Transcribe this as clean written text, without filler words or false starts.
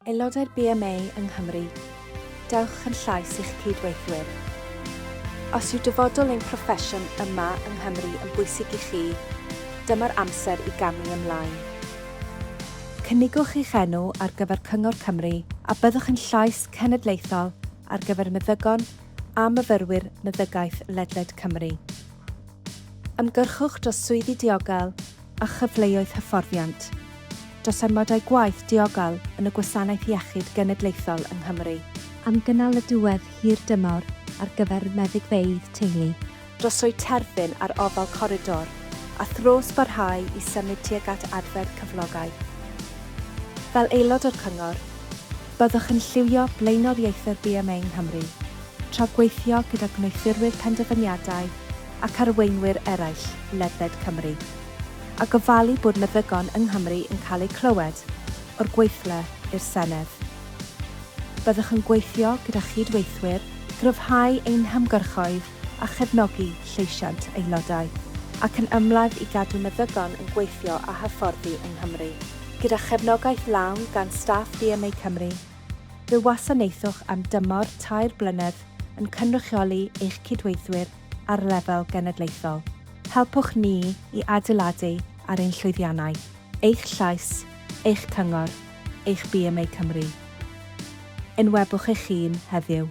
Aelodau'r BMA yng Nghymru, dewch yn llais i'ch cydweithwyr. Os yw dyfodol ein proffesiwn yma yng Nghymru yn bwysig i chi, dyma'r amser i gamu ymlaen. Cynigwch eich enw ar gyfer Cyngor Cymru a byddwch yn llais cenedlaethol ar gyfer meddygon a myfyrwyr meddygaeth ledled Cymru. Ymgyrchwch dros swyddi diogel a chyfleoedd hyfforddiant, dros amodau gwaith diogel yn y Gwasanaeth Iechyd Genedlaethol yng Nghymru. Am gynnal y diwedd hir dymor ar gyfer meddygfeydd teulu. Dros roi terfyn ar ofal coridor a thros barhau i symud tuag at adfer cyflogau. Fel aelod o'r Cyngor, byddwch yn llywio blaenoriaethau'r BMA yng Nghymru, tra gweithio gyda gweithwyr penderfyniadau ac arweinwyr eraill ledled Cymru, a gofalu bod meddygon yng Nghymru yn cael eu clywed o'r gweithle i'r Senedd. Byddwch yn gweithio gyda chydweithwyr, gryfhau ein hymgyrchoedd a chefnogi lleisiant aelodau, ac yn ymladd i gadw meddygon yn gweithio a hyfforddi yng Nghymru. Gyda chefnogaeth lawn gan staff BMA Cymru, fe wasanaethwch am dymor 3 blynedd yn cynrychioli eich cydweithwyr ar lefel genedlaethol. Helpwch ni i adeiladu ar ein llwyddiannau, eich llais, eich cyngor, eich BMA Cymru. Enwebwch eich hun heddiw.